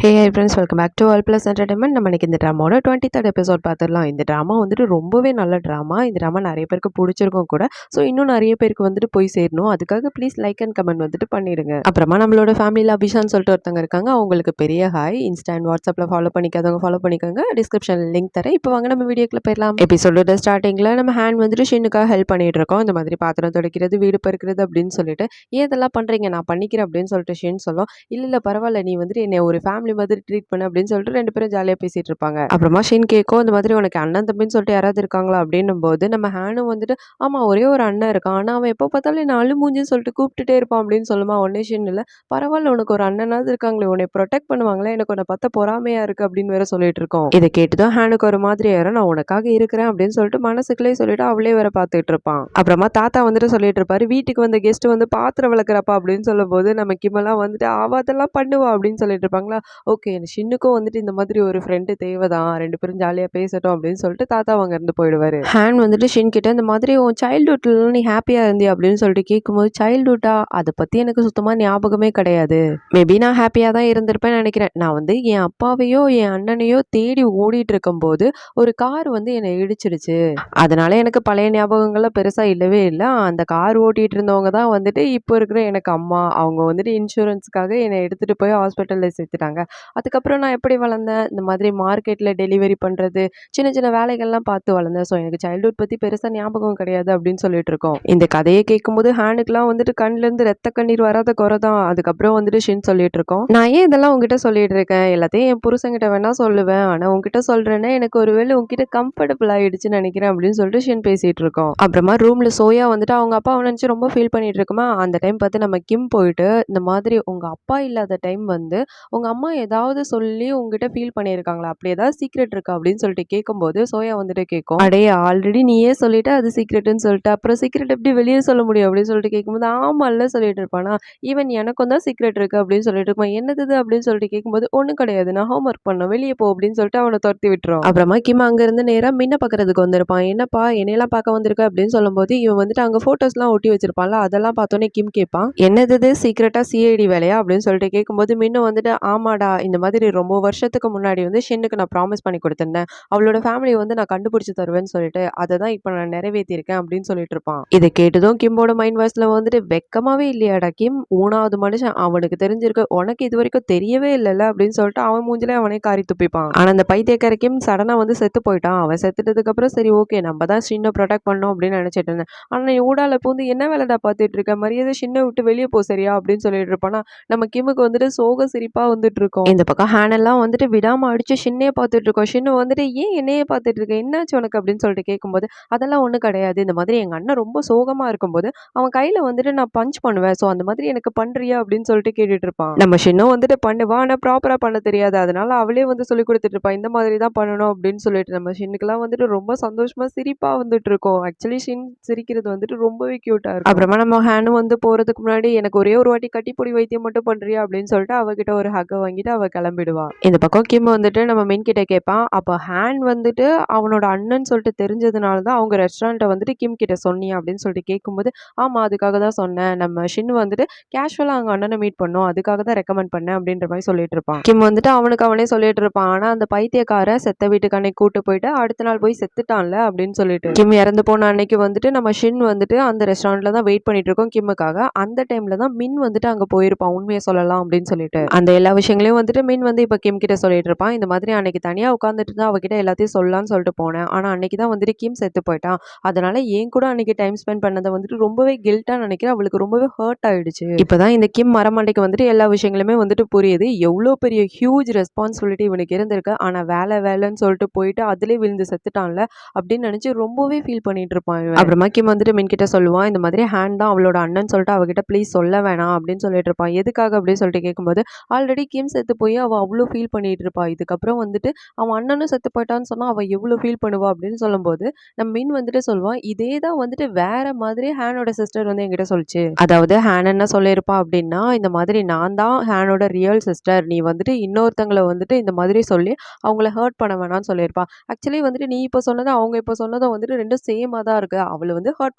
Hi friends, welcome back to all plus entertainment. நம்ம இன்னைக்கு இந்த ட்ராமாவோட 23rd எபிசோட் பார்த்துடலாம். இந்த ட்ராமா வந்துட்டு ரொம்பவே நல்ல ட்ராமா. இந்த ட்ராமா நிறைய பேருக்கு பிடிச்சிருக்கும் கூட. ஸோ இன்னும் நிறைய பேருக்கு வந்துட்டு போய் சேரணும். அதுக்காக ப்ளீஸ் லைக் அண்ட் கமெண்ட் வந்துட்டு பண்ணிடுங்க. அப்புறமா நம்மளோட ஃபேமிலியில் அபிஷான்னு சொல்லிட்டு ஒருத்தவங்க இருக்காங்க. அவங்களுக்கு பெரிய ஹாய். இன்ஸ்டா அண்ட் வாட்ஸ்அப்பில் ஃபாலோ பண்ணிக்காதவங்க ஃபாலோ பண்ணிக்கோங்க. டிஸ்கிரிப்ஷனில் லிங்க் தரேன். இப்போ வாங்க நம்ம வீடியோக்குள்ள போயிடலாம். எபிசோடோட ஸ்டார்டிங்கில் நம்ம ஹேண்ட் வந்துட்டு ஷின்னுக்காக ஹெல்ப் பண்ணிட்டு இருக்கோம். இந்த மாதிரி பாத்திரம் துடைக்கிறது, வீடு பருக்கிறது அப்படின்னு சொல்லிட்டு, ஏன் இதெல்லாம் பண்ணுறீங்க, நான் பண்ணிக்கிறேன் அப்படின்னு சொல்லிட்டு ஷின் சொல்லும். இல்லை பரவாயில்ல, நீ வந்துட்டு என்னை ஒரு ஃபேமிலி மாதிரி ட்ரீட் பண்ண அப்படின்னு சொல்லிட்டு ரெண்டு பேரும் ஜாலியாக பேசிட்டு இருப்பாங்க. அப்புறமா ஷின் கேட்கும், இந்த மாதிரி உனக்கு அண்ணன் தம்பின்னு சொல்லிட்டு யாராவது இருக்காங்களா அப்படின்னும் போது நம்ம ஹேனும் வந்துட்டு ஆமா ஒரே ஒரு அண்ணன் இருக்கான், ஆனால் அவன் எப்போ பார்த்தாலும் என்ன அழு மூஞ்சின்னு சொல்லிட்டு கூப்பிட்டுட்டே இருப்பான் அப்படின்னு சொல்லுமா. உடனே ஷின் இல்லை பரவாயில்ல, உனக்கு ஒரு அண்ணனாவது இருக்காங்களே, உன்னை ப்ரொடெக்ட் பண்ணுவாங்களே, எனக்கு உன்னை பார்த்தா பொறாமையா இருக்கு அப்படின்னு வேற சொல்லிட்டு இருக்கோம். இதை கேட்டுதான் ஹேனுக்கு ஒரு மாதிரி யாரும் நான் உனக்காக இருக்கிறேன் அப்படின்னு சொல்லிட்டு மனசுக்குள்ளே சொல்லிட்டு அவளே வேற பார்த்துட்டு இருப்பான். அப்புறமா தாத்தா வந்துட்டு சொல்லிட்டு இருப்பாரு, வீட்டுக்கு வந்த கெஸ்ட் வந்து பாத்திரம் விளக்குறப்பா அப்படின்னு சொல்லும் போது நம்ம கிமெல்லாம் வந்துட்டு அதெல்லாம் பண்ணுவா அப்படின்னு சொல்லிட்டு இருப்பாங்களா. ஓகே, ஷின்னுக்கும் வந்துட்டு இந்த மாதிரி ஒரு ஃப்ரெண்டு தேவைதான், ரெண்டு பேரும் ஜாலியாக பேசட்டும் அப்படின்னு சொல்லிட்டு தாத்தா அங்க இருந்து போயிடுவாரு. ஹேண்ட் வந்துட்டு ஷின் கிட்ட இந்த மாதிரி உன் சைல்ட்ஹுட்ல நீ ஹாப்பியா இருந்தியா அப்படின்னு சொல்லிட்டு கேட்கும்போது, சைல்ட்ஹுட்டா அதை பத்தி எனக்கு சுத்தமா ஞாபகமே கிடையாது. மேபி நான் ஹாப்பியா தான் இருந்திருப்பேன்னு நினைக்கிறேன். நான் வந்து என் அப்பாவையோ என் அண்ணனையோ தேடி ஓடிட்டு இருக்கும்போது ஒரு கார் வந்து என்னை இடிச்சிருச்சு. அதனால எனக்கு பழைய ஞாபகங்கள்லாம் பெருசா இல்லவே இல்லை. அந்த கார் ஓட்டிட்டு இருந்தவங்க தான் வந்துட்டு இப்போ இருக்கிற எனக்கு அம்மா. அவங்க வந்துட்டு இன்சூரன்ஸ்க்காக என்னை எடுத்துட்டு போய் ஹாஸ்பிட்டல்ல சேர்த்துட்டாங்க. அதுக்கப்புறம் நான் எப்படி வளர்ந்தேன், இந்த மாதிரி மார்க்கெட்டில் டெலிவரி பண்ணுறது, சின்ன சின்ன வேலைகள்லாம் பார்த்து வளர்ந்தேன். ஸோ எனக்கு சைல்ட்ஹுட் பற்றி பெருசாக ஞாபகம் கிடையாது அப்படின்னு சொல்லிட்டு இருக்கோம். இந்த கதையை கேட்கும்போது ஹேண்டுக்கெலாம் வந்துட்டு கண்ணிலேருந்து ரத்த கண்ணீர் வராத குறை தான். அதுக்கப்புறம் வந்துட்டு ஷின் சொல்லிட்டு இருக்கோம், நான் ஏன் இதெல்லாம் உங்ககிட்ட சொல்லிட்டு இருக்கேன், எல்லாத்தையும் என் புருஷங்கிட்ட வேணா சொல்லுவேன், ஆனால் உங்ககிட்ட சொல்கிறேன்னா எனக்கு ஒருவேளை உங்ககிட்ட கம்ஃபர்டபுள் ஆகிடுச்சுன்னு நினைக்கிறேன் அப்படின்னு சொல்லிட்டு ஷின் பேசிகிட்டு இருக்கோம். அப்புறமா ரூமில் சோயா வந்துட்டு அவங்க அப்பா நினச்சி ரொம்ப ஃபீல் பண்ணிட்டு இருக்குமா. அந்த டைம் பார்த்து நம்ம கிம் போயிட்டு இந்த மாதிரி உங்கள் அப்பா இல்லாத டைம் வந்து உங்கள் அம்மா ஏதாவது சொல்லி உங்ககிட்ட ஃபீல் பண்ணியிருக்காங்களா, அப்படி ஏதாவது சீக்ரெட் இருக்கா அப்படின்னு சொல்லிட்டு கேட்கும்போது சோயா வந்துட்டு கேட்கும், அடே ஆல்ரெடி நீயே சொல்லிட்டு அது சீக்ரெட்னு சொல்லிட்டு அப்புறம் சீக்ரெட் எப்படி வெளியே சொல்ல முடியும் அப்படின்னு சொல்லிட்டு கேட்கும்போது ஆமாம்ல சொல்லிட்டு இருப்பானா. ஈவன் எனக்கும் தான் சீக்ரெட் இருக்கு அப்படின்னு சொல்லிட்டு இருப்பான். என்னது அப்படின்னு சொல்லிட்டு கேட்கும்போது ஒன்றும் கிடையாது, நான் ஹோம் ஒர்க் பண்ணேன், வெளியே போ அப்படின்னு சொல்லிட்டு அவனை துரத்தி விட்டுரும். அப்புறமா கிம் அங்கேருந்து நேராக மின்ன பார்க்கறதுக்கு வந்திருப்பான். என்னப்பா என்னையெல்லாம் பார்க்க வந்திருக்க அப்படின்னு சொல்லும்போது இவன் வந்துட்டு அங்கே ஃபோட்டோஸ்லாம் ஒட்டி வச்சிருப்பான்ல, அதெல்லாம் பார்த்தோன்னே கிம் கேட்பான், என்னது சீக்ரெட்டாக சிஐடி வேலையா அப்படின்னு சொல்லிட்டு கேட்கும்போது மின்ன வந்துட்டு ஆமாடா, இந்த மாதிரி ரொம்ப வருஷத்துக்கு முன்னாடி வந்து ஷின்னுக்கு நான் ப்ராமிஸ் பண்ணி கொடுத்திருந்தேன், அவளோட ஃபேமிலியை வந்து நான் கண்டுபிடிச்சி தருவேன்னு சொல்லிட்டு அதை தான் இப்போ நான் நிறைவேற்றிருக்கேன் அப்படின்னு சொல்லிட்டு இருப்பான். இதை கேட்டதும் கிம்போட மைண்ட் வாய்ஸ்ல வந்துட்டு வெக்கமாவே இல்லையாடா கிம், 3வது மனுஷன், அவனுக்கு தெரிஞ்சிருக்கு, உனக்கு இது வரைக்கும் தெரியவே இல்லைல்ல அப்படின்னு சொல்லிட்டு அவன் மூஞ்சிலே அவனே காரி துப்பிப்பான். ஆனா அந்த பைத்தியக்கார கிம் சடனா வந்து செத்து போயிட்டான். அவன் செத்துட்டதுக்கு அப்புறம் சரி ஓகே நம்ம தான் ஷின்னை ப்ரொடெக்ட் பண்ணோம் அப்படின்னு நினைச்சிட்டு இருந்தேன். ஆனா நீ ஊடால பூந்து என்ன வேலைடா பார்த்துட்டு இருக்க, மரியாதை ஷின்னை விட்டு வெளியே போ சரியா அப்படின்னு சொல்லிட்டு இருப்பானா. நம்ம கிமுக்கு வந்துட்டு சோக சிரிப்பா வந்துட்டு இருக்கும். இந்த பக்கம் ஹேனெல்லாம் வந்துட்டு விடாம அடிச்சு ஷின்னே பார்த்துட்டு இருக்கோம். ஷின்னு வந்துட்டு ஏன் என்னையே பார்த்துட்டு இருக்க, என்னாச்சு உனக்கு அப்படின்னு சொல்லிட்டு கேட்கும்போது அதெல்லாம் ஒன்றும் கிடையாது, இந்த மாதிரி எங்கள் அண்ணன் ரொம்ப சோகமா இருக்கும்போது அவன் கையில வந்துட்டு நான் பஞ்ச் பண்ணுவேன், ஸோ அந்த மாதிரி எனக்கு பண்றியா அப்படின்னு சொல்லிட்டு கேட்டுட்டு இருப்பான். நம்ம ஷின்னும் வந்துட்டு பண்ணுவா, ஆனால் ப்ராப்பரா பண்ண தெரியாது, அதனால அவளே வந்து சொல்லி கொடுத்துட்டு இருப்பான், இந்த மாதிரி தான் பண்ணணும் அப்படின்னு சொல்லிட்டு. நம்ம ஷின்னுக்குலாம் வந்துட்டு ரொம்ப சந்தோஷமா சிரிப்பா வந்துட்டு இருக்கும். ஆக்சுவலி ஷின் சிரிக்கிறது வந்துட்டு ரொம்பவே கியூட்டா இருக்கும். அப்புறமா நம்ம ஹேனும் வந்து போறதுக்கு முன்னாடி எனக்கு ஒரே ஒரு வாட்டி கட்டிப்பொடி வைத்தியம் மட்டும் பண்றியா அப்படின்னு சொல்லிட்டு அவகிட்ட ஒரு ஹக்கை வாங்கிட்டு அவ கிளம்பிடுவா. இந்த பக்கம் கிம் வந்துட்டு நம்ம மின் கிட்ட கேட்பான், அப்போ ஹேண்ட் வந்துட்டு அவனோட அண்ணன் சொல்லிட்டு தெரிஞ்சதுனால தான் அவங்க ரெஸ்டாரண்ட்டை வந்துட்டு கிம் கிட்ட சொன்னியா அப்படின்னு சொல்லிட்டு கேட்கும்போது ஆமா அதுக்காக தான் சொன்னேன், நம்ம ஷின் வந்துட்டு கேஷுவலா அவங்க அண்ணனை மீட் பண்ணோம், அதுக்காக தான் ரெக்கமெண்ட் பண்ணேன் அப்படின்ற மாதிரி சொல்லிட்டு இருப்பான். கிம் வந்துட்டு அவனுக்கு அவனே சொல்லிட்டு இருப்பான், ஆனா அந்த பைத்தியக்கார செத்த வீட்டுக்கு அன்னைக்கு கூட்டு போயிட்டு அடுத்த நாள் போய் செத்துட்டான்ல அப்படின்னு சொல்லிட்டு. கிம் இறந்து போன அன்னைக்கு வந்துட்டு நம்ம ஷின் வந்துட்டு அந்த ரெஸ்டாரண்ட்ல தான் வெயிட் பண்ணிட்டு இருக்கோம் கிம்முக்காக. அந்த டைம்ல தான் மின் வந்துட்டு அங்க போயிருப்பான் உண்மையை சொல்லலாம் அப்படின்னு சொல்லிட்டு. அந்த எல்லா விஷயங்களையும் வந்துட்டு மின் வந்து இப்போ கிம் கிட்ட சொல்லிட்டு இருப்பான். இந்த மாதிரி அன்னைக்கு தனியாக உட்காந்துட்டு தான் அவகிட்ட எல்லாத்தையும் சொல்லலாம்னு சொல்லிட்டு போனேன், ஆனால் அன்னைக்கு தான் வந்துட்டு கிம் செத்து போயிட்டான், அதனால ஏன் கூட அன்னைக்கு டைம் ஸ்பெண்ட் பண்ணதை வந்துட்டு ரொம்பவே கில்ட்டா நினைக்கிறேன், அவளுக்கு ரொம்பவே ஹர்ட் ஆயிடுச்சு. இப்போதான் இந்த கிம் மரமண்டைக்கு வந்துட்டு எல்லா விஷயங்களுமே வந்துட்டு புரியுது, எவ்வளோ பெரிய ஹியூஜ் ரெஸ்பான்சிபிலிட்டி இவனுக்கு இருந்திருக்கு, ஆனால் வேலைன்னு சொல்லிட்டு போயிட்டு அதுலேயே விழுந்து செத்துட்டான்ல அப்படின்னு நினைச்சு ரொம்பவே ஃபீல் பண்ணிட்டு இருப்பான். அப்புறமா கிம் வந்துட்டு மின் கிட்ட சொல்லுவான், இந்த மாதிரி ஹேண்ட் தான் அவளோட அண்ணன் சொல்லிட்டு அவகிட்ட ப்ளீஸ் சொல்ல வேணாம் அப்படின்னு சொல்லிட்டு இருப்பான். எதுக்காக அப்படின்னு சொல்லிட்டு கேட்கும்போது ஆல்ரெடி கிம் செத்து போய் அவள் அவ்வளோ ஃபீல் பண்ணிட்டு இருப்பா, இதுக்கப்புறம் வந்துட்டு அவன் அண்ணனும் செத்து போயிட்டான்னு சொன்னா அவள் எவ்வளோ ஃபீல் பண்ணுவா அப்படின்னு சொல்லும்போது நம்ம மின் வந்துட்டு சொல்லுவான், இதே தான் வந்துட்டு வேற மாதிரி ஹேனோட சிஸ்டர் வந்து என்கிட்ட சொல்லிச்சு, அதாவது ஹேன் என்ன சொல்லியிருப்பா அப்படின்னா, இந்த மாதிரி நான் தான் ஹேனோட ரியல் சிஸ்டர், நீ வந்துட்டு இன்னொருத்தங்களை வந்துட்டு இந்த மாதிரி சொல்லி அவங்கள ஹர்ட் பண்ண வேணாம்னு சொல்லியிருப்பா. ஆக்சுவலி வந்துட்டு நீ இப்போ சொன்னது அவங்க இப்போ சொன்னதும் வந்துட்டு ரெண்டும் சேமாக தான் இருக்கு, அவளை வந்து ஹர்ட்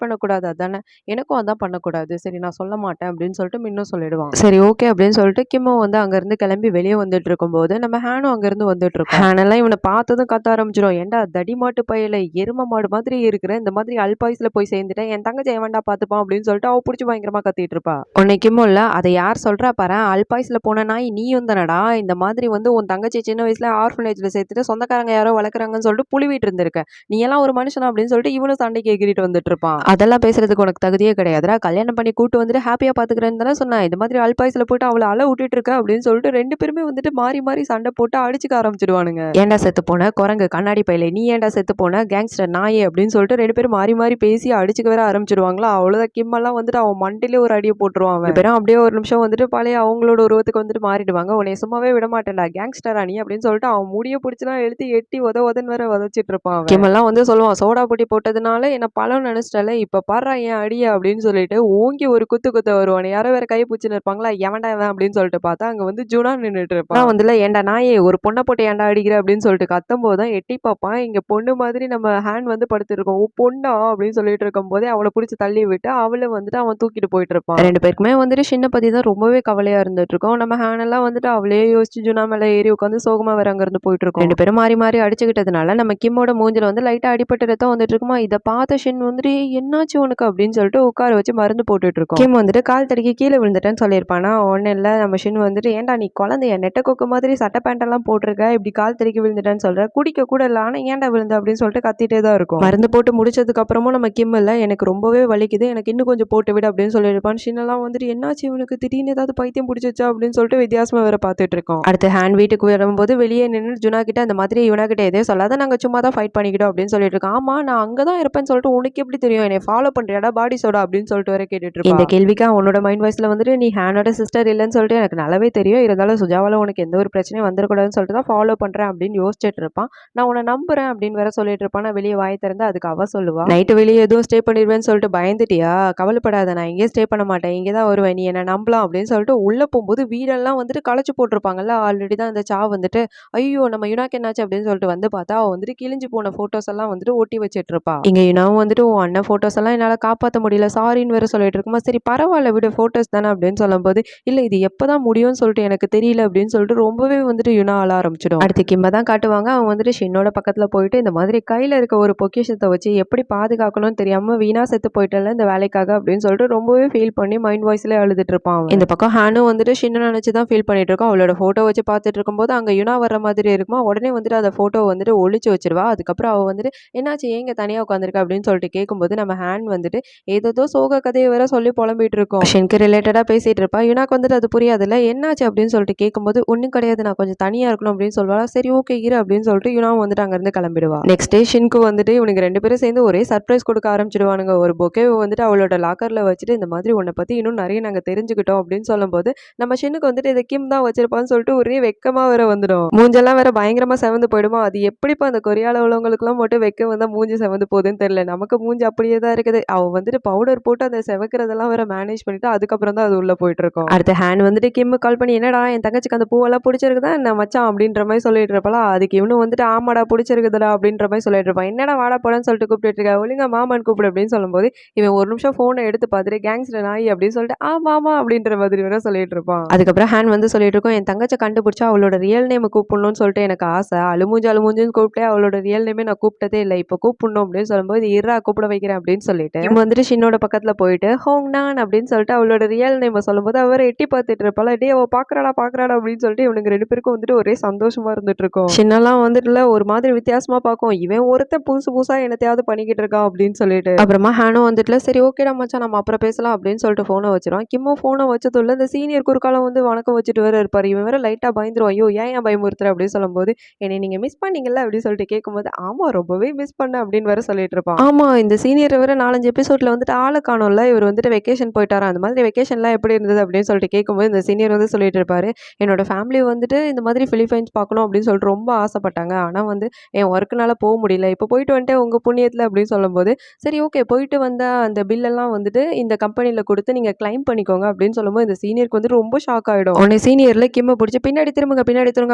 பண்ணக்கூடாது அதானே, எனக்கும் அதான் பண்ணக்கூடாது, சரி நான் சொல்ல மாட்டேன் அப்படின்னு சொல்லிட்டு மின்னும் சொல்லிடுவான். சரி ஓகே அப்படின்னு சொல்லிட்டு கிம்மும் வந்து அங்கேருந்து கிளம்பி வெளியே வந்துட்டு இருக்கும்போது நம்ம ஹேனும் அங்கிருந்து வந்துட்டு இருக்கோம். ஹேனெல்லாம் இவனை பார்த்ததும் கத்த ஆரம்பிச்சிடும். ஏன்டா தடி மாட்டு பையில எரும மாடு மாதிரி இருக்கிற இந்த மாதிரி அல்பாயுஸ்ல போய் சேர்ந்துட்டேன், என் தங்கச்சி எவன்டா பார்த்துப்பான் அப்படின்னு சொல்லிட்டு அவ பிடிச்சி பயங்கரமா கத்திட்டு இருப்பா. உன்னைக்கும் இல்ல அதை யார் சொல்றா பாரு, அல்பாயுஸ்ல போன நாய் நீயும் தானடா, இந்த மாதிரி வந்து உன் தங்கச்சி சின்ன வயசுல ஆர்ஃபனேஜ்ல சேர்த்துட்டு சொந்தக்காரங்க யாரோ வளர்க்குறாங்கன்னு சொல்லிட்டு புழுவிட்டு இருந்திருக்க, நீ எல்லாம் ஒரு மனுஷனா அப்படின்னு சொல்லிட்டு இவனும் சண்டைக்கு எகிரிட்டு வந்துட்டு இருப்பான். அதெல்லாம் பேசுறதுக்கு உனக்கு தகுதியே கிடையாதுடா, கல்யாணம் பண்ணி கூட்டு வந்துட்டு ஹாப்பியா பாத்துக்கிறேன்னு தானே சொன்னேன், இந்த மாதிரி அல்பாயுஸ்ல போயிட்டு அவளை அழ விட்டுட்டு இருக்க அப்படின்னு சொல்லிட்டு ரெண்டு பேருமே வந்துட்டு மாறி மாறி சண்டை போட்டு அடிச்சுக்க ஆரம்பிச்சிடுவானுங்க. ஏன்டா செத்து போன குரங்கு கண்ணாடி பையில, நீ ஏன்டா செத்து போன கேங்ஸ்டர் நாயே அப்படின்னு சொல்லிட்டு ரெண்டு பேரும் மாறி மாறி பேசி அடிச்சுக்க வேற ஆரம்பிச்சிடுவாங்களா. அவ்வளவுதான், கிம்மெல்லாம் வந்துட்டு அவன் மண்டிலே ஒரு அடியை போட்டுருவான். பேரும் அப்படியே ஒரு நிமிஷம் வந்துட்டு பழைய அவங்களோட உருவத்துக்கு வந்துட்டு மாறிடுவாங்க. உன்னை சும்மாவே விட மாட்டேன்டா கேங்ஸ்டரா நீ அப்படின்னு சொல்லிட்டு அவன் முடிய பிடிச்சலாம் எழுத்து எட்டி உதன்னு வேற உதச்சிட்டு இருப்பான். கிம்மெல்லாம் வந்து சொல்லுவான், சோடா பொட்டி போட்டதுனால என்ன பழம் நினைச்சிட்டல, இப்ப பாடுறா என் அடியா அப்படின்னு சொல்லிட்டு ஓங்கி ஒரு குத்து குத்த வருவான். யாரோ வேற கை பிடிச்சின்னு இருப்பாங்களா, எவன்டா இவன் அப்படின்னு சொல்லிட்டு பார்த்தா அங்க வந்து ஜுனா நின்றுட்டு இருப்பான். வந்துல ஏன்டா நாயே ஒரு பொண்ணை போட்டு ஏன்டா அடிக்கிற அப்படின்னு சொல்லிட்டு கத்தும் போதுதான் எட்டி பார்ப்பான். இங்க பொண்ணு மாதிரி நம்ம ஹேண்ட் வந்து படுத்து இருக்கோம். ஓ பொண்ணா அப்படின்னு சொல்லிட்டு இருக்கும் போதே அவளை பிடிச்சி தள்ளி விட்டு அவளை வந்துட்டு அவன் தூக்கிட்டு போயிட்டு இருப்பான். ரெண்டு பேருக்குமே வந்துட்டு சின்ன பத்தி தான் ரொம்பவே கவலையா இருந்துட்டு இருக்கோம். நம்ம ஹேண்ட் எல்லாம் வந்துட்டு அவளே யோசிச்சு ஜுனா மேல ஏறி உட்காந்து சோகமா வேற அங்க இருந்து போயிட்டு இருக்கோம். ரெண்டு பேரும் மாறி மாறி அடிச்சுக்கிட்டதுனால நம்ம கிம்மோட மூஞ்சில வந்து லைட்டா அடிபட்டு ரத்தம் வந்துட்டு இருக்குமா. இதை பார்த்த ஷின் வந்துட்டு என்னாச்சு உனக்கு அப்படின்னு சொல்லிட்டு உட்கார வச்சு மருந்து போட்டுட்டு இருக்கோம். கிம் வந்துட்டு கால் தடிக்கி கீழே விழுந்துட்டேன்னு சொல்லியிருப்பானா. ஒன்னும் இல்ல, நம்ம ஷின் வந்துட்டு ஏன்டா நீ குழந்தைய நெட்ட கொக்கு மாதிரி சட்டை பேண்ட் எல்லாம் போட்டிருக்க, இப்படி கால் தடிக்கி விழுந்துட்டேன்னு சொல்ற, குடிக்க கூட இல்ல ஆனா ஏன்டா விழுந்த அப்படின்னு சொல்லிட்டு கத்திட்டே தான் இருக்கும். மருந்து போட்டு முடிச்சதுக்கு அப்புறமும் நம்ம கிம் இல்ல, எனக்கு ரொம்பவே வலிக்குது, எனக்கு இன்னும் கொஞ்சம் போட்டு விடு அப்படின்னு சொல்லியிருப்பான். ஷின் எல்லாம் வந்துட்டு என்னாச்சு இவனுக்கு திடீர்னு ஏதாவது பைத்தியம் பிடிச்சிச்சா அப்படின்னு சொல்லிட்டு வித்தியாசமா வேற பார்த்துட்டு இருக்கோம். அடுத்து ஹேண்ட் வீட்டுக்கு வரும்போது வெளியே நின்று ஜுனா கிட்ட அந்த மாதிரி இவனா கிட்ட எதே சொல்லாத, நாங்க சும்மா தான் ஃபைட் பண்ணிக்கிட்டோம் அப்படின்னு சொல்லிட்டு இருக்கோம். ஆமா நான் அங்கதான் இருப்பேன்னு சொல்லிட்டு உனக்கு எப்படி தெரியும், என்னை ஃபாலோ பண்றியாடா பாடி சோடா அப்படின்னு சொல்லிட்டு வர கேட்டுட்டு இருக்கோம். இந்த கேள்விக்கு அவனோட மைண்ட் வாய்ஸ்ல வந்துட்டு நீ ஹேனோட சிஸ்டர் இல்லைன்னு சொல்லிட்டு எனக்கு நல்லாவே தெரியும், இருந்தாலும் சுஜாவால உனக்கு எந்த ஒரு பிரச்சனையும் வந்துடக்கூடாதுன்னு சொல்லிட்டு தான் ஃபாலோ பண்றேன் அப்படின்னு யோசிச்சுட்டு இருப்பான். நான் உன்னை நம்புறேன் அப்படின்னு வேற சொல்லிட்டு இருப்பான். நான் வெளியே வாய் திறந்து அதுக்கு அவ சொல்லுவா, நைட்டு வெளியே எதுவும் ஸ்டே பண்ணிடுவேன்னு சொல்லிட்டு பயந்துட்டியா, கவலைப்படாத நான் எங்கேயும் ஸ்டே பண்ண மாட்டேன், இங்கே தான் வருவேன், நீ என்ன நம்பலாம் அப்படின்னு சொல்லிட்டு உள்ள போகும்போது வீடெல்லாம் வந்துட்டு களைச்சு போட்டிருப்பாங்கல்ல, ஆல்ரெடி தான் இந்த சாவு வந்துட்டு ஐயோ நம்ம யுனாக்கு என்னாச்சு அப்படின்னு சொல்லிட்டு வந்து பார்த்தா அவ வந்துட்டு கிழிஞ்சு போன போட்டோஸ் எல்லாம் வந்துட்டு ஒட்டி வச்சிட்டு இருப்பா. இங்க யுனாவும் வந்துட்டு உன் அண்ணன் போட்டோஸ் எல்லாம் என்னால காப்பாற்ற முடியல சாரின்னு வேற சொல்லிட்டு இருக்குமா. சரி பரவாயில்ல விட போட்டோஸ் தானே அப்படின்னு சொல்லும் போது இல்ல இது எப்பதான் முடியும்னு சொல்லிட்டு எனக்கு தெரியல அப்படின்னு சொல்லிட்டு ரொம்பவே வந்துட்டு யுனா ஆள ஆரம்பிச்சிடும். அடுத்து கிம்ப தான் காட்டுவாங்க. அவன் வந்துட்டு ஷின்னோட பக்கத்துல போயிட்டு இந்த மாதிரி கையில இருக்க ஒரு பொக்கிஷத்தை வச்சு எப்படி பாதுகாக்கணும்னு தெரியாம வீணா செத்து போயிட்டல இந்த வேலைக்காக அப்படின்னு சொல்லிட்டு ரொம்பவே ஃபீல் பண்ணி மைண்ட் வாய்ஸ்ல அழுதுட்டு இருப்பான். இந்த பக்கம் ஹானும் வந்துட்டு ஷின்ன நினைச்சுதான் ஃபீல் பண்ணிட்டு இருக்கோம். அவளோட போட்டோ வச்சு பார்த்துட்டு இருக்கும்போது அங்க யுனா வர்ற மாதிரி இருக்குமா. உடனே வந்துட்டு அந்த போட்டோ வந்துட்டு ஒளிச்சு வச்சிருவா. அதுக்கப்புறம் அவ வந்துட்டு என்னாச்சு ஏங்க தனியா உட்காந்துருக்க அப்படின்னு சொல்லிட்டு கேட்கும்போது நம்ம ஹேண்ட் வந்துட்டு ஏதோ சோக கதையை வேற சொல்லி புலம்பிட்டு இருக்கோம். ஷின்க்கு ரிலேட்டடா பேசிட்டு இருப்பா. யுனாக்கு வந்துட்டு அது புரியாதுல்ல, என்னாச்சு அப்படின்னு சொல்லிட்டு கேட்கும்போது ஒன்னும் கிடையாது நான் கொஞ்சம் தனியா இருக்கணும் அப்படின்னு சொல்லுவா. சரி ஓகே இரு அப்படின்னு சொல்லிட்டு யுனாவும் வந்துட்டு அங்க இருந்து கிளம்பிடுவா. நெக்ஸ்ட் டே ஷின்க்கு வந்துட்டு இவனுக்கு ரெண்டு பேரும் சேர்ந்து ஒரே சர்ப்ரைஸ் கொடுக்க ஆரம்பிச்சிடுவானுங்க. ஒரு பொக்கே வந்துட்டு அவளோட லாக்கர்ல வச்சுட்டு இந்த மாதிரி உன்னை பத்தி இன்னும் நிறைய நாங்க தெரிஞ்சுக்கிட்டோம் அப்படின்னு சொல்லும்போது நம்ம ஷின்னுக்கு வந்துட்டு இதை கிம் தான் வச்சிருப்பான்னு சொல்லிட்டு ஒரே வெக்கமா வேற வந்துடும். மூஞ்செல்லாம் வேற பயங்கரமா செவந்து போயிடுமா. அது எப்படிப்பா அந்த கொரியால உள்ளவங்களுக்கு எல்லாம் மட்டும் வெக்க வந்தா மூஞ்சி செவந்து போகுதுன்னு தெரியல, நமக்கு மூஞ்சி அப்படியே தான் இருக்குது. அவ வந்துட்டு பவுடர் போட்டு அந்த செவக்கிறதெல்லாம் வேற மேனேஜ் பண்ணிட்டு அதுக்கப்புறம் தான் அது உள்ள போயிட்டு இருக்கும். அடுத்த ஹேண்ட் வந்துட்டு கிம் கால் பண்ணி என்னடா என் தங்கச்சிக்கு அந்த பூவெல்லாம் பிடிச்சிருக்குதா நான் மச்சான் அப்படின்ற மாதிரி சொல்லிட்டு இருப்பா. அதுக்கு இவனும் வந்துட்டு ஆமாடா பிடிச்சிருக்குதுடா அப்படின்ற மாதிரி சொல்லிட்டு இருப்பான். என்னடா வாடா போடான்னு சொல்லிட்டு கூப்பிட்டு இருக்கா, ஒழுங்கா மாமான்னு கூப்பிடு அப்படின்னு சொல்லும்போது இவன் ஒரு நிமிஷம் போனை எடுத்து பார்த்துட்டு கேங்ஸ்டர் நாய் அப்படின்னு சொல்லிட்டு ஆமா அப்படின்ற மாதிரி வேற சொல்லிட்டு இருப்பான். அதுக்கப்புறம் ஹேண்ட் வந்து சொல்லிட்டு இருக்கோம் என் தங்கச்சை கண்டுபிடிச்சா அவளோட ரியல் நேம் கூப்பிடணும்னு சொல்லிட்டு எனக்கு ஆசை, அழுமுஞ்சுன்னு கூப்பிட்டே அவளோட ரியல் நேமே நான் கூப்பிட்டதே இல்லை, இப்போ கூப்பிடணும் அப்படின்னு சொல்லும்போது இறா கூப்பிட வைக்கிறேன் அப்படின்னு சொல்லிட்டு இவங்க வந்துட்டு ஷின்னோட பக்கத்துல போயிட்டு ஹோங் நான் அப்படின்னு சொல்லிட்டு அவளோட ரியல் நேம் சொல்லும்போது அவர் எட்டி பார்த்துட்டு இருப்பாள். டே அவ பாக்குறாடா அப்படின்னு சொல்லிட்டு இவனுக்கு ரெண்டு பேருக்கும் வந்துட்டு ஒரே சந்தோஷமா இருந்துட்டு இருக்கும். ஷின்னெல்லாம் வந்துட்டுல ஒரு மாதிரி வித்தியாசமா பார்க்கும், இவன் ஒருத்தன் புதுசா என்னத்தையாவது பண்ணிக்கிட்டு இருக்கான் அப்படின்னு சொல்லிட்டு அப்புறமா ஹேனும் வந்துட்டுல சரி ஓகேடா மச்சான் நம்ம அப்புறம் பேசலாம் அப்படின்னு சொல்லிட்டு போனை வச்சிருவான். கிம்மும் போனை வச்சதுள்ள இந்த சீனியர் குறுக்காலம் வந்து வணக்கம் வச்சுட்டு வேற இருப்பாரு. இவன் வேற லைட்டா பயந்துரும், ஐயோ ஏன் பயமுறுத்துற அப்படின்னு சொல்லும்போது என்னை நீங்க மிஸ் பண்ணீங்கல்ல அப்படின்னு சொல்லிட்டு கேட்கும்போது ஆமா ரொம்பவே மிஸ் பண்ண அப்படின்னு வேற சொல்லிட்டு இருப்பான். ஆமா இந்த சீனியர் வேற 4-5 எபிசோட்ல வந்துட்டு ஆளை காணும்ல, இவர் வந்துட்டு வெக்கேஷன் போயிட்டாரா, அந்த மாதிரி வெக்கேஷன்லாம் எப்படி இருந்தது அப்படின்னு சொல்லிட்டு கேட்கும்போது இந்த சீனியர் வந்து சொல்லிட்டு இருப்பாரு, என்னோட ஃபேமிலி வந்துட்டு இந்த மாதிரி பிலிப்பைன்ஸ் பார்க்கணும் அப்படின்னு சொல்லிட்டு ரொம்ப ஆசைப்பட்டாங்க, ஆனா வந்து என் ஒர்க்குனால போக முடியல, இப்போ போயிட்டு வந்துட்டு உங்க புண்ணியத்துல அப்படின்னு சொல்லும்போது சரி ஓகே போயிட்டு வந்த அந்த பில்லெல்லாம் வந்துட்டு இந்த கம்பெனில கொடுத்து நீங்க கிளைம் பண்ணிக்கோங்க அப்படின்னு சொல்லும்போது இந்த சீனியருக்கு வந்து ரொம்ப ஷாக் ஆயிடும். உடனே சீனியர்ல கிம்ம பிடிச்சி பின்னாடி திரும்புங்க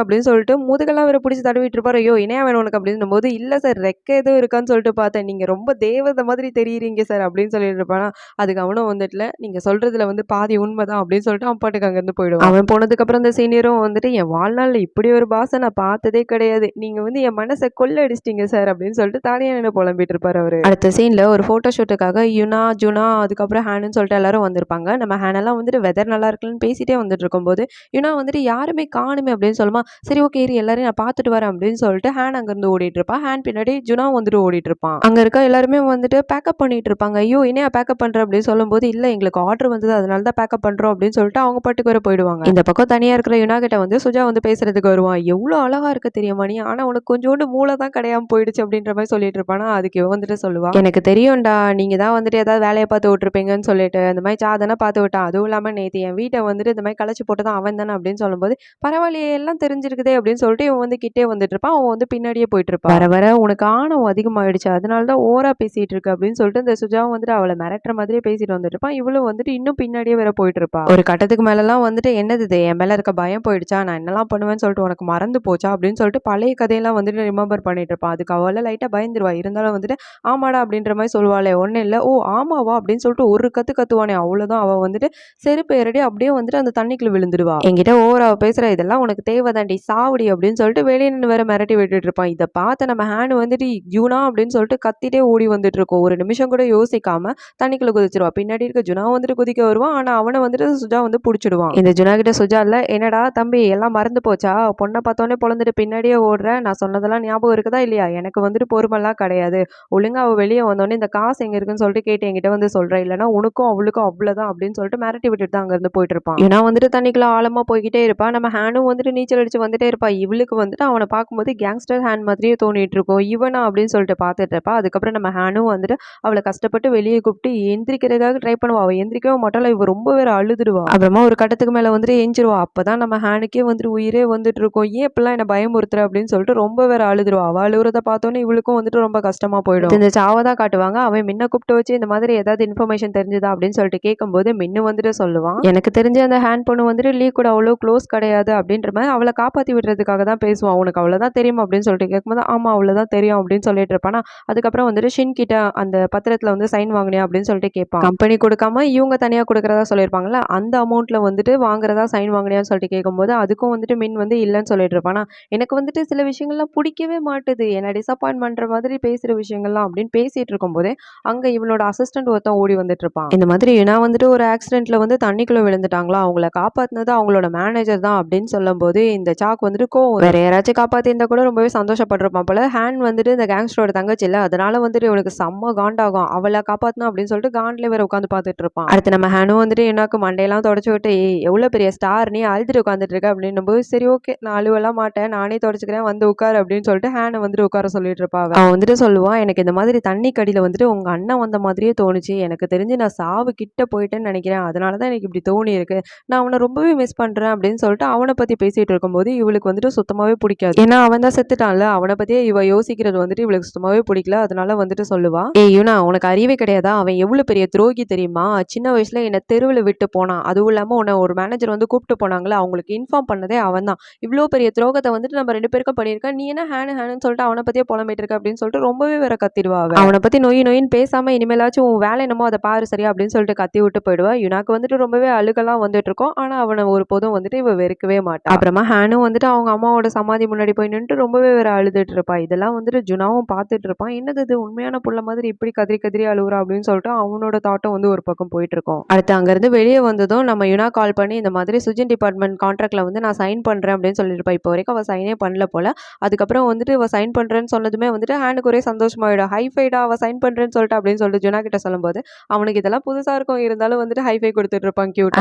அப்படின்னு சொல்லிட்டு முதுகெல்லாம் வேற பிடிச்சி தடவிட்டு இருப்பாரு. ஐயோ இணையா வேணும் உனக்கு அப்படின்னு போது இல்ல சார் ரெக்க ஏதோ இருக்கான்னு சொல்லிட்டு பார்த்தேன், நீங்க ரொம்ப தேவதை மாதிரி தெரியுறீங்க சார் அப்படின்னு சொல்லிட்டு இருப்பானா. அதுக்கு அவனும் வந்துட்டுல நீங்க சொல்றதுல வந்து பாதி உண்மைதான் அப்படின்னு சொல்லிட்டு அவன் பாட்டுக்கு அங்கிருந்து போயிடுவான். அவன் போனதுக்கு அப்புறம் இந்த அந்த சீனியரும் வந்துட்டு என் வாழ்நாளில் இப்படி ஒரு பாஸை நான் பார்த்ததே கிடையாது, நீங்கள் வந்து என் மனசை கொள்ளடிச்சிட்டீங்க சார் அப்படின்னு சொல்லிட்டு தானே என்ன புலம்பிட்டு இருப்பார் அவர். அடுத்த சீனில் ஒரு ஃபோட்டோ ஷூட்டுக்காக யுனா ஜுனா அதுக்கப்புறம் ஹேனுன்னு சொல்லிட்டு எல்லாரும் வந்திருப்பாங்க. நம்ம ஹேனெல்லாம் வந்துட்டு வெதர் நல்லா இருக்குன்னு பேசிட்டே வந்துட்டு இருக்கும்போது யுனா வந்துட்டு யாருமே காணுமே அப்படின்னு சொல்லுமா, சரி ஓகே இரு எல்லாரையும் நான் பார்த்துட்டு வரேன் அப்படின்னு சொல்லிட்டு ஹேன் அங்கேருந்து ஓடிட்டு இருப்பான். ஹேன் பின்னாடி ஜுனா வந்துட்டு ஓடிட்டு இருப்பான். அங்கே இருக்க எல்லாருமே வந்துட்டு பேக்கப் பண்ணிட்டு இருப்பாங்க. ஐயோ என்னையா பேக்கப் பண்ணுற அப்படின்னு சொல்லும்போது இல்லை எங்களுக்கு ஆர்டர் வந்தது அதனால தான் பேக்கப் பண்ணுறோம் அப்படின்னு சொல்லிட்டு அவங்க பாட்டுக்கு வர போயிடுவாங்க. இந்த பக்கம் தனியாக இருக்கிற யுனா கிட்ட வந்து சுஜா வந்து பேசுறதுக்கு வருவான். எவ்வளோ அழகா இருக்க தெரியுமா நீ, ஆனால் உனக்கு கொஞ்சோண்டு மூளை தான் கிடையாம போயிடுச்சு அப்படின்ற மாதிரி சொல்லிட்டு இருப்பானா. அதுக்கு இவன் வந்துட்டு சொல்லுவா, எனக்கு தெரியும்டா நீங்க தான் வந்துட்டு ஏதாவது வேலையை பார்த்து விட்டுருப்பீங்கன்னு சொல்லிட்டு இந்த மாதிரி சாதனை பார்த்து விட்டான். அதுவும் இல்லாமல் நேற்று என் வீட்டை வந்துட்டு இந்த மாதிரி களைச்சி போட்டு தான் அவன் தானே அப்படின்னு சொல்லும்போது பரவாயில்லையே எல்லாம் தெரிஞ்சிருக்குதே அப்படின்னு சொல்லிட்டு இவன் வந்து கிட்டே வந்துட்டு இருப்பான். அவன் வந்து பின்னாடியே போயிட்டு இருப்பான். வர வர உனக்கு ஆணவம் அதிகமாயிடுச்சு அதனால தான் ஓரா பேசிட்டு இருக்கு அப்படின்னு சொல்லிட்டு இந்த சுஜாவும் வந்துட்டு அவளை மிரட்டுற மாதிரியே பேசிட்டு வந்துட்டு இருப்பான். இவளும் வந்துட்டு இன்னும் பின்னாடியே வேற போயிட்டு இருப்பா. ஒரு கட்டத்துக்கு மேலலாம் வந்துட்டு என்னது இது என் மேல இருக்க பயம் போயிடுச்சா, நான் என்னெல்லாம் பண்ணுவேன்னு சொல்லிட்டு உனக்கு மறந்து போச்சா அப்படின்னு சொல்லிட்டு பழைய கதையெல்லாம் வந்துட்டு ரிமெம்பர் பண்ணிட்டு இருப்பான். அதுக்கு அவளை லைட்டா பயந்துருவா. இருந்தாலும் வந்துட்டு ஆமாடா அப்படின்ற மாதிரி சொல்லுவாளே, ஒன்றும் இல்லை ஓ ஆமாவா அப்படின்னு சொல்லிட்டு ஒரு கத்து கத்துவானே, அவ்வளோதான் அவள் வந்துட்டு செருப்பு ஏறடி அப்படியே வந்துட்டு அந்த தண்ணிக்குள்ள விழுந்துடுவா. என்கிட்ட ஓவரா பேசுற இதெல்லாம் உனக்கு தேவைதாண்டி சாவடி அப்படின்னு சொல்லிட்டு வெளியே நின்று வேற மிரட்டி விட்டுட்டு இருப்பான். இதை பார்த்து நம்ம ஹேன் வந்துட்டு ஜூனா அப்படின்னு சொல்லிட்டு கத்திட்டே ஓடி வந்துட்டு இருக்கோம். ஒரு நிமிஷம் கூட யோசிக்காம தண்ணிக்குள்ள குதிச்சிருவா. பின்னாடி இருக்க ஜுனா வந்துட்டு குதிக்க வருவான். ஆனா அவனை வந்துட்டு சுஜா வந்து பிடிச்சிடுவான். இந்த ஜுனா கிட்ட சுஜா இல்ல, என்னடா தம்பி எல்லாம் மறந்து போச்சா, பொண்ணை பார்த்தோன்னே பொழந்துட்டு பின்னாடியே ஓடுற, நான் சொன்னதெல்லாம் ஞாபகம் இருக்குதா இல்லையா, எனக்கு வந்துட்டு பொறுமெல்லாம் கிடையாது, ஒழுங்கா அவள் வெளியே வந்தோடனே இந்த காசு எங்க இருக்குன்னு சொல்லிட்டு கேட்டு என்கிட்ட வந்து சொல்கிறேன், இல்லைனா உனக்கும் அவளுக்கும் அவ்வளோதான் அப்படின்னு சொல்லிட்டு மிரட்டி விட்டுட்டு தான் அங்கேருந்து போயிட்டு இருப்பான். ஏன்னா வந்துட்டு தண்ணிக்குள்ள ஆழமாக போய்கிட்டே இருப்பான். நம்ம ஹேனும் வந்துட்டு நீச்சல் அடிச்சு வந்துட்டே இருப்பா. இவளுக்கு வந்துட்டு அவனை பார்க்கும்போது கேங்ஸ்டர் ஹேண்ட் மாதிரியே தோணிட்டு இருக்கும். இவனா அப்படின்னு சொல்லிட்டு பார்த்துட்டு இருப்பா. அதுக்கப்புறம் நம்ம ஹேனும் வந்துட்டு அவளை கஷ்டப்பட்டு வெளியே கூப்பிட்டு எந்திரிக்கிறதுக்காக ட்ரை பண்ணுவா. அவள் எந்திரிக்கவே மாட்டாள். இவ ரொம்ப வேற அழுதுடுவா. அப்புறமா ஒரு கட்டத்துக்கு மேலே வந்துட்டு எஞ்சிருவா. அப்பதான் நம்ம ஹேனுக்கே வந்துட்டு உயிரே வந்துட்டு இருக்கும். ஏன் இப்பெல்லாம் என்ன பயமுறுத்துற அப்படின்னு சொல்லிட்டு ரொம்ப வேற அழுதுருவா. அவள் அழுகுறத பார்த்தோன்னே இவளுக்கும் வந்துட்டு ரொம்ப கஷ்டமா போயிடும். இந்த சாவை தான் காட்டுவாங்க. அவன் முன்ன கூப்பிட்டு வச்சு இந்த மாதிரி ஏதாவது இன்ஃபர்மேஷன் தெரிஞ்சுதா அப்படின்னு சொல்லிட்டு கேட்கும்போது மின்னு வந்துட்டு சொல்லுவான், எனக்கு தெரிஞ்ச அந்த ஹேண்ட் பொண்ணு வந்துட்டு லீ கூட அவ்வளோ க்ளோஸ் கிடையாது அப்படின்ற மாதிரி அவளை காப்பாற்றி விடுறதுக்காக தான் பேசுவான். உனக்கு அவ்வளோதான் தெரியுமா அப்படின்னு சொல்லிட்டு கேட்கும்போது ஆமா அவ்வளோதான் தெரியும் அப்படின்னு சொல்லிட்டு இருப்பானா. அதுக்கப்புறம் வந்துட்டு ஷின் கிட்ட அந்த பத்திரத்தில் வந்து சைன் வாங்கினியா அப்படின்னு சொல்லிட்டு கேட்பான். கம்பெனி கொடுக்காம இவங்க தனியாக கொடுக்குறதா சொல்லியிருப்பாங்கல்ல, அந்த அமௌண்ட்ல வந்துட்டு வாங்குறதா சைன் வாங்கினியான்னு சொல்லிட்டு கேட்கும்போது அதுக்கும் வந்துட்டு மின் வந்து இல்லைன்னு சொல்லிட்டு இருப்பானா. எனக்கு வந்துட்டு சில விஷயங்கள்லாம் பிடிக்கவே மாட்டுது, என்னை டிசப்பாயின்ட் பண்ற மாதிரி பேசுற விஷயங்கள்லாம் அப்படின்னு பேசிட்டு இருக்கும்போதே அங்க இவனோட அசிஸ்டன்ட் ஒருத்தன் ஓடி வந்துட்டு இருப்பான். இந்த மாதிரி நான் வந்துட்டு ஒரு ஆக்சிடென்ட்ல வந்து தண்ணிக்குள்ள விழுந்துட்டாங்களா, அவங்கள காப்பாத்தினது அவங்களோட மேனேஜர் தான் அப்படின்னு சொல்லும் போது இந்த சாக் வந்துட்டு கோவம், வேற யாராச்சும் காப்பாத்தி இருந்தா கூட ரொம்பவே சந்தோஷப்பட்டிருப்பான் போல. ஹேண்ட் வந்துட்டு இந்த கேங்ஸ்டரோட தங்கச்சி இல்ல, அதனால வந்துட்டு இவனுக்கு செம்ம காண்டாகும். அவளை காப்பாத்தணும் அப்படின்னு சொல்லிட்டு காண்ட்ல வேற உட்காந்து பார்த்துட்டு இருப்பான். அடுத்து நம்ம ஹேனும் வந்துட்டு எனக்கு மண்டையெல்லாம் தொடச்சு விட்டு எவ்வளவு பெரிய ஸ்டார் நீ அழுதுட்டு உட்காந்துட்டு இருக்க அப்படின்னும் போது சரி ஓகே நான் அழுவெல்லாம் மாட்டேன் நானே தொடச்சுக்கிறேன் வந்து உட்காரு அப்படின்னு சொல்லிட்டு ஹேனை வந்துட்டு உட்கார சொல்லிட்டு இருப்பா. அவன் வந்துட்டு சொல்லுவான், எனக்கு இந்த மாதிரி தண்ணி கடியில வந்துட்டு உங்க அண்ணன் வந்த மாதிரியே தோணுச்சு, எனக்கு தெரிஞ்சு நான் சாவு கிட்ட போயிட்டேன்னு நினைக்கிறேன், அதனாலதான் எனக்கு இப்படி தோணி இருக்கு, நான் அவனை ரொம்பவே மிஸ் பண்றேன் அப்படின்னு சொல்லிட்டு அவனை பத்தி பேசிட்டு இருக்கும்போது இவளுக்கு வந்துட்டு சுத்தமாவே பிடிக்காது. ஏன்னா அவன் தான் செத்துட்டான்ல, அவனை பத்தியே இவ யோசிக்கிறது வந்துட்டு இவளுக்கு சுத்தமாவே பிடிக்கல. அதனால வந்துட்டு சொல்லுவா, ஏய் யுனா உனக்கு அறிவே கிடையாதா, அவன் எவ்வளவு பெரிய துரோகி தெரியுமா, சின்ன வயசுல என்ன தெருவில் விட்டு போனான், அதுவும் இல்லாம உன்னை ஒரு மேனேஜர் வந்து கூப்பிட்டு போனாங்களே அவங்களுக்கு இன்ஃபார்ம் பண்ணதே அவன் தான், இவ்வளோ பெரிய துரோகத்தை வந்துட்டு நம்ம 2 பேருக்கும் பண்ணியிருக்கேன், நீ என்ன ஹேனுன்னு சொல்லிட்டு அவனை பத்தியே புலம்பிட்டு இருக்க அப்படின்னு சொல்லிட்டு ரொம்பவே வேற கத்திடுவா. அவனை பத்தி நொயின்னு பேசாம இனிமேலாச்சும் உன் வேலை என்னமோ அதை பாரு சரியா அப்படின்னு சொல்லிட்டு கத்தி விட்டு போயிடுவா. யுனாக்கு வந்துட்டு ரொம்பவே அழுகெல்லாம் வந்துட்டு இருக்கும். ஆனா அவனை ஒரு போதும் வந்துட்டு இவ வெறுக்கவே மாட்டா. அப்புறமா ஹேனும் வந்துட்டு அவங்க அம்மாவோட சமாதி முன்னாடி போய் நின்று ரொம்பவே வேற அழுதுட்டு இருப்பா. இதெல்லாம் வந்துட்டு ஜுனாவும் பார்த்துட்டு இருப்பான். என்னது இது உண்மையான புள்ள மாதிரி இப்படி கதறி கதறி அழுகுறா அப்படின்னு சொல்லிட்டு அவனோட தாட்டம் வந்து ஒரு பக்கம் போயிட்டு இருக்கும். அடுத்து அங்கிருந்து வெளியே வந்ததும் நம்ம யுனா கால் பண்ணி இந்த மாதிரி சுஜின் டிபார்ட்மெண்ட் கான்ட்ராக்ட்ல வந்து நான் சைன் பண்றேன் அப்படின்னு சொல்லியிருப்பா. இப்போ வரைக்கும் அவ சைனே பண்ணல போல. அதுக்கப்புறம் வந்துட்டு அவ சைன் பண்றேன்னு சொன்னதுமே வந்துட்டு ஹேனுக்கு ஒரே சந்தோஷமாயிடும். ஹைஃபைடா அவ சைன் பண்றேன்னு சொல்லிட்டு அப்படின்னு சொல்லிட்டு ஜுனா கிட்ட சொல்லும்போது அவனுக்கு இதெல்லாம் புதுசா இருக்கும், இருந்தாலும் வந்துட்டு ஹைஃபை கொடுத்துட்டு இருப்பான் கியூட்.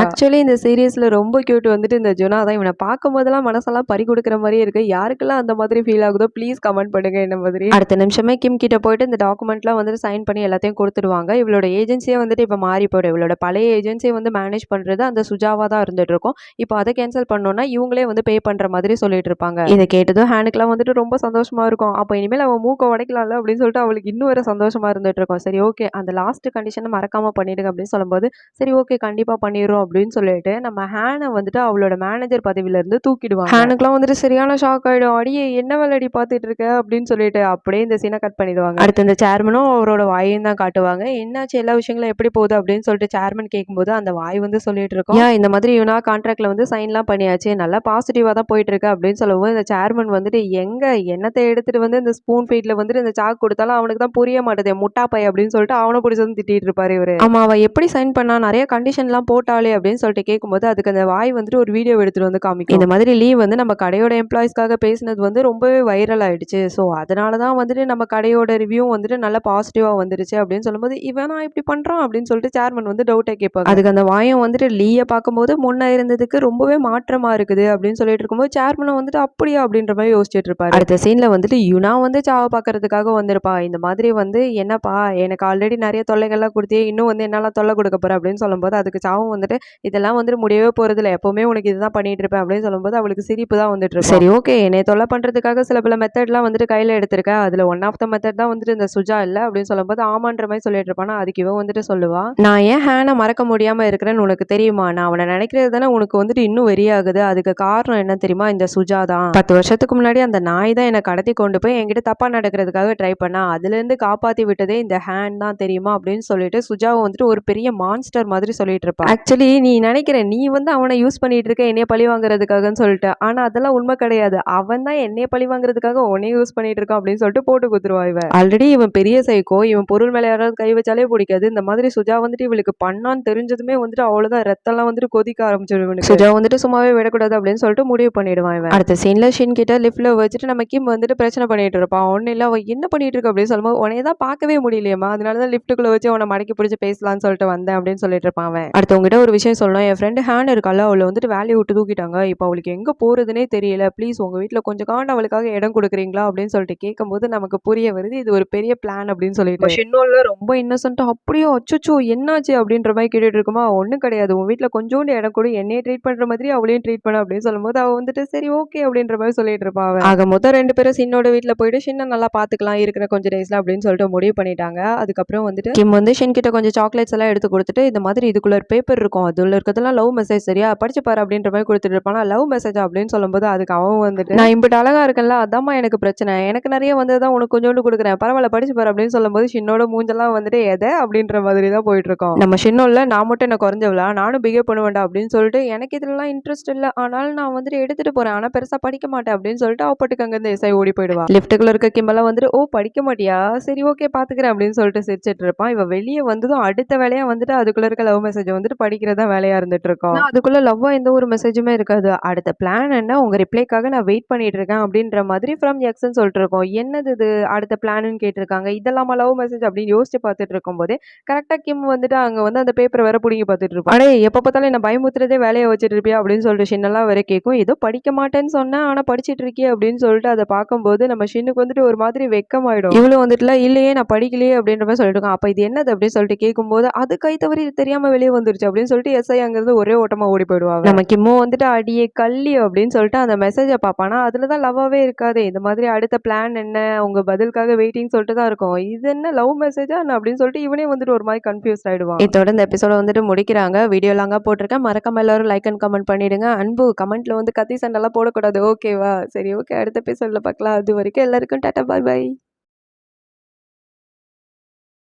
ஆக்சுவலி இந்த சீரியஸ்ல ரொம்ப கியூட் வந்துட்டு இந்த ஜுனா தான். இவனை பார்க்கும் போதெல்லாம் மனசெல்லாம் பறி கொடுக்குற மாதிரியே இருக்கு. யாருக்கெல்லாம் அந்த மாதிரி ஃபீல் ஆகுதோ ப்ளீஸ் கமெண்ட் பண்ணுங்க என்ன மாதிரி. அடுத்த நிமிஷமே கிம் கிட்ட போயிட்டு இந்த டாக்குமெண்ட்லாம் வந்துட்டு சைன் பண்ணி எல்லாத்தையும் கொடுத்துருவாங்க. இவளோட ஏஜென்சியே வந்துட்டு இப்போ மாறி போயிடும். இவளோட பழைய ஏஜென்சியை வந்து மேனேஜ் பண்றது அந்த சுஜாவா தான் இருந்துட்டு இருக்கும். இப்போ அதை கேன்சல் பண்ணோம்னா இவங்களே வந்து பே பண்ற மாதிரி சொல்லிட்டு இருப்பாங்க. இதை கேட்டதும் ஹேனுக்குலாம் வந்துட்டு ரொம்ப சந்தோஷமா இருக்கும். அப்போ இனிமேல் அவன் மூக்க உடைக்கலாம்ல அப்படின்னு சொல்லிட்டு அவளுக்கு இன்னும் ஒரு சந்தோஷமா இருந்துட்டு இருக்கும். சரி ஓகே அந்த லாஸ்ட் கண்டிஷனை மறக்காம பண்ணிடுங்க அப்படின்னு சொல்லும்போது சரி ஓகே கண்டிப்பா பண்ணிடுறோம் அப்படின்னு சொல்லிட்டு நம்ம ஹேனை வந்துட்டு அவளோட மேனேஜர் பதவியில இருந்து தூக்கிடுவாங்க. ஹேனுக்குலாம் வந்துட்டு சரியான ஷாக் ஆயிடும். அடியே என்ன வேலையடி பார்த்துட்டு இருக்க அப்படின்னு சொல்லிட்டு அப்படியே இந்த சீனை கட் பண்ணிடுவாங்க. அடுத்து இந்த சேர்மனும் அவரோட வாயையும் தான் காட்டுவாங்க. என்னாச்சு எல்லா விஷயங்களும் எப்படி போகுது அப்படின்னு சொல்லிட்டு சேர்மன் கேட்கும்போது அந்த வாய் வந்து சொல்லிட்டு இருக்கோம், ஏன் இந்த மாதிரி யுனா கான்ட்ராக்ட்ல வந்து சைன்லாம் பண்ணியாச்சு. நல்லா பாசிட்டிவா தான் போயிட்டுருக்கு அப்படின்னு சொல்லவும், இந்த சேர்மன் வந்துட்டு எங்க எண்ணத்த எடுத்துட்டு வந்து இந்த ஸ்பூன் ஃபீட்ல வந்துட்டு இந்த சாக்கு குடுத்தாலும் அவனுக்கு தான் புரிய மாட்டேதே முட்டா பை அப்படின்னு சொல்லிட்டு அவன புடிச்சு வந்து திட்டிட்டு இருப்பாரு இவரு. ஆமா அவ எப்படி சைன் பண்ணா? நெறைய கண்டிஷன்லாம் போட்டாளே அப்படின்னு சொல்லிட்டு கேட்கும்போது, அதுக்கு அந்த வாய் வந்துட்டு ஒரு வீடியோ எடுத்துட்டு வந்து காமிக்கும். இந்த மாதிரி லீவ் வந்து நம்ம கடையோட எம்ப்ளாயீஸ்க்காக பேசினது வந்து ரொம்பவே வைரல் ஆயிடுச்சு. ஸோ அதனால தான் வந்துட்டு நம்ம கடையோட ரிவ்யூ வந்துட்டு நல்லா பாசிட்டிவா வந்துருச்சு அப்படின்னு சொல்லும்போது, இவனா இப்படி பண்றான் அப்படின்னு சொல்லிட்டு சேர்மன் வந்து டவுட்டா கேட்பாங்க. அதுக்கு அந்த வாயும் வந்துட்டு லீய பார்க்கும்போது முன்ன இருந்ததுக்கு ரொம்பவே மாற்றமா இருக்குது அப்படின்னு சொல்லிட்டு இருக்கும்போது, சேர்மனும் வந்துட்டு அப்படியா அப்படின்ற மாதிரி யோசிச்சுட்டு இருப்பாரு. அடுத்த சீன்ல வந்துட்டு யுனா வந்து சாவ பார்க்கறதுக்காக வந்திருப்பா. இந்த மாதிரி வந்து என்னப்பா எனக்கு ஆல்ரெடி நிறைய தொல்லைகள்லாம் கொடுத்தியே இன்னும் வந்து என்னால தொல்லை கொடுக்க போற அப்படின்னு சொல்லும்போது, அதுக்கு சாவும் வந்துட்டு இதெல்லாம் வந்துட்டு முடியவே போறதில்ல. எப்பவுமே உனக்கு இதுதான் பண்ணிட்டு இருப்பேன் அப்படின்னு சொல்லும்போது அவளுக்கு சிரிப்பு தான் வந்துட்டு இருக்கும். சரி ஓகே என்னை தொல்லை பண்றதுக்காக சில பல மெத்தட்லாம் வந்துட்டு கையில எடுத்திருக்க. அதுல ஒன் ஆஃப் த மெத்தட் தான் வந்துட்டு இந்த சுஜா இல்ல அப்படின்னு சொல்லும்போது ஆமான்ற மாதிரி சொல்லிட்டு இருப்பானா. அதுக்கு இவன் வந்துட்டு சொல்லுவா, நான் ஏன் ஹேனை மறக்க முடியாம இருக்கிறேன்னு உனக்கு தெரியுமா? நான் அவனை நினைக்கிறது தானே உனக்கு வந்துட்டு இன்னும் வெறியாகுது. அதுக்கு காரணம் என்ன தெரியுமா? இந்த சுஜா தான். 10 வருஷத்துக்கு முன்னாடி அந்த நாய் தான் என்னை கடத்தி கொண்டு போய் என்கிட்ட தப்பா நடக்கிறதுக்காக ட்ரை பண்ணா. அதுல இருந்து காப்பாத்தி விட்டதே இந்த ஹேண்ட் தான் தெரியுமா அப்படின்னு சொல்லிட்டு சுஜாவை வந்துட்டு ஒரு பெரிய மான்ஸ்டர் மாதிரி சொல்லிட்டு இருப்பா. ஆக்சுவலி நீ நினைக்கிற நீ வந்து அவனை யூஸ் பண்ணிட்டு இருக்க என்னைய பழி வாங்குறதுக்காகன்னு சொல்லிட்டு. ஆனா அதெல்லாம் உண்மை கிடையாது. அவன் தான் என்னைய பழி வாங்குறதுக்காக உன்னைய யூஸ் பண்ணிட்டு இருக்கான் அப்படின்னு சொல்லிட்டு போட்டு குத்துருவா இவன். ஆல்ரெடி இவன் பெரிய சைக்கோ. இவன் பொருள் மேல யாராவது கை வச்சாலே பிடிக்காது. இந்த மாதிரி சுஜா வந்துட்டு இவளுக்கு பண்ணான்னு தெரிஞ்சதுமே வந்துட்டு அவ்வளவுதான் ரத்தம்லாம் வந்துட்டு கொதிக்க ஆரம்பிச்சிடும். சுஜா வந்துட்டு சும்மாவே விடக்கூடாது அப்படின்னு சொல்லிட்டு முடிவு பண்ணிடுவான் இவன். அடுத்த சீன்ல ஷின் கிட்ட லிஃப்ட்ல வச்சுட்டு நம்ம கிம் வந்துட்டு பிரச்சனை பண்ணிட்டு இருப்பான். ஒன்னும் இல்ல அவ என்ன பண்ணிட்டு இருக்க அப்படின்னு சொல்லும்போது உனைய தான் பார்க்கவே முடியலையேமா அதனாலதான் லிஃப்ட்டுக்குள்ள வச்சு உன மடக்கி பிடிச்சி பேசலாம்னு சொல்லிட்டு வந்தேன் அப்படின்னு சொல்லிட்டு இருப்பான் அவன். அடுத்தவங்கிட்ட ஒரு விஷயம் சொல்லணும். என் ஃப்ரெண்டு ஹேன் இருக்கால அவளை வந்துட்டு வேலையை விட்டு தூக்கிட்டாங்க. இப்போ அவளுக்கு எங்க போறதுனே தெரியல. ப்ளீஸ் உங்க வீட்டுல கொஞ்சம் காண்டு அவளுக்காக இடம் கொடுக்குறீங்களா அப்படின்னு சொல்லிட்டு கேட்கும்போது நமக்கு புரிய வருது இது ஒரு பெரிய பிளான் அப்படின்னு சொல்லிட்டு. ஷின்னோல ரொம்ப இன்னசென்ட்டா அப்படியே அச்சோ என்னாச்சு அப்படின்ற மாதிரி கேட்டுட்டு இருக்குமா. ஒன்றும் கிடையாது உன் வீட்டுல கொஞ்சோண்டு இடம் கூட என்னையே ட்ரீட் பண்ற மாதிரி அவளையும் ட்ரீட் பண்ண அப்படின்னு சொல்லும்போது அவ வந்துட்டு சரி ஓகே அப்படின்ற மாதிரி சொல்லிட்டு இருப்பா. ஆக மொத்தம் 2 பேரும் ஷின்னோட வீட்டுல போயிட்டு ஷின்ன நல்லா பாத்துக்கலாம் இருக்கிற கொஞ்சம் டேஸ்ல அப்படின்னு சொல்லிட்டு முடிவு பண்ணிட்டாங்க. அதுக்கப்புறம் வந்துட்டு கிம் வந்து ஷின் கிட்ட கொஞ்சம் சாக்லேட்ஸ் எல்லாம் எடுத்து கொடுத்துட்டு இந்த மாதிரி இதுக்குள்ள ஒரு பேப்பர் இருக்கும் அதுல இருக்கிறதெல்லாம் லவ் மெசேஜ் சரியா படிச்சு பாரு அப்படின்ற மாதிரி கொடுத்துட்டு இருப்பாங்க. லவ் மெசேஜ் அப்படின்னு சொல்லும்போது அதுக்கு அவன் வந்துட்டு நான் இப்படி அழகா இருக்கேன்ல அதாம்மா எனக்கு பிரச்சனை எனக்கு நிறைய வந்ததுதான் உனக்கு கொஞ்சோண்டு கொடுக்குறேன் பரவாயில்ல படிச்சு பாரு அப்படின்னு சொல்லும்போது ஷின்னோட மூஞ்செல்லாம் வந்துட்டு எதை அப்படின்ற மாதிரி தான் போயிட்டு இருக்கோம். நம்ம ஷின்னோல நான் மட்டும் என்ன குறைஞ்சவளா நானும் பிஹேவ் பண்ணுவேன்டா அப்படின்னு சொல்லிட்டு எனக்கு இதுலாம் இன்ட்ரெஸ்ட் இல்லை ஆனாலும் நான் வந்துட்டு எடுத்துட்டு போறேன் ஆனா பெருசா படிக்க மாட்டேன் அப்படின்னு சொல்லிட்டு அவப்பட்டுக்கு அங்க இருந்து எஸ்ஐ ஓடி போயிடுவா. லிப்டுக்குள்ள இருக்க கிம்பெல்லாம் வந்துட்டு ஓ படிக்க மாட்டியா சரி ஓகே பாத்துக்கிறேன் அப்படின்னு சொல்லிட்டு சிரிச்சிட்டு இருப்பான். இவ வெளியே வந்ததும் அடுத்த வேலையா வந்துட்டு அதுக்குள்ள இருக்க லவ் மெசேஜ் வந்துட்டு படிக்கிறதா வேலையா இருந்துட்டு இருக்கோம். அதுக்குள்ள லவ்வா எந்த ஒரு மெசேஜுமே இருக்காது. அடுத்த பிளான் என்ன உங்க ரிப்ளைக்காக நான் வெயிட் பண்ணிட்டு இருக்கேன் அப்படின்ற மாதிரி ஃப்ரம் எக்ஸ்ன்னு சொல்லிட்டு இருக்கோம். என்னது இது அடுத்த பிளான்னு கேட்டிருக்காங்க இதெல்லாமா லவ் மெசேஜ் அப்படின்னு யோசிச்சு பார்த்துட்டு இருக்கும் போதே கரெக்டா கிம் வந்துட்டு அங்க வந்து அந்த பேப்பரை வேற பிடிங்கி பார்த்துட்டு இருப்பான். அடே எப்ப பார்த்தாலும் என்ன பயமுத்துறதே வேலையை வச்சுட்டு இருப்பியா அப்படின்னு சொல்லிட்டு ஷின்னெல்லாம் வேற கேட்கும். ஏதோ படிக்க மாட்டேன்னு சொன்னேன் ஆனா படிச்சிட்டு இருக்கியே அப்படின்னு சொல்லிட்டு அதை பார்க்கும்போது நம்ம ஷின்னுக்கு வந்துட்டு ஒரு மாதிரி வெக்கமாயிடும். இவ்வளவு வந்துட்டுல இல்லையே நான் படிக்கலையே அப்படின்ற மாதிரி சொல்லிட்டு இருக்கோம். அப்ப இது என்னது அப்படின்னு சொல்லிட்டு கேட்கும்போது அது கை தவறி தெரியாம வெளியே வந்துருச்சு அப்படின்னு சொல்லிட்டு எஸ்ஐ அங்கிருந்து ஒரே ஓட்டமா ஓடி போயிடுவாங்க. நம்ம கிம்மோ வந்துட்டு அடியே கள்ளி அப்படின்னு சொல்லிட்டு அந்த மெசேஜை பார்ப்பானா அதுலதான் லவ்வாவே இருக்காது. இந்த மாதிரி அடுத்த பிளான் என்ன உங்க பதிலுக்காக வெயிட்டிங் சொல்லிட்டு தான் இருக்கும். இது என்ன லவ் மெசேஜா அப்படின்னு சொல்லிட்டு இவனே வந்துட்டு ஒரு மாதிரி கன்ஃபியூஸ் ஆயிடுவான். இதோட இந்த எபிசோட வந்துட்டு முடிக்கிறாங்க. வீடியோ லாங்கா போட்டிருக்கேன். மறக்காம எல்லாரும் லைக் அண்ட் கமெண்ட் பண்ணிடுங்க. அன்பு கமெண்ட்ல வந்து கத்தி சண்டெல்லாம் போடக்கூடாது ஓகேவா? சரி ஓகே அடுத்த எபிசோட்ல பார்க்கலாம். அது வரைக்கும் எல்லாருக்கும் டாடா பாய் பாய்.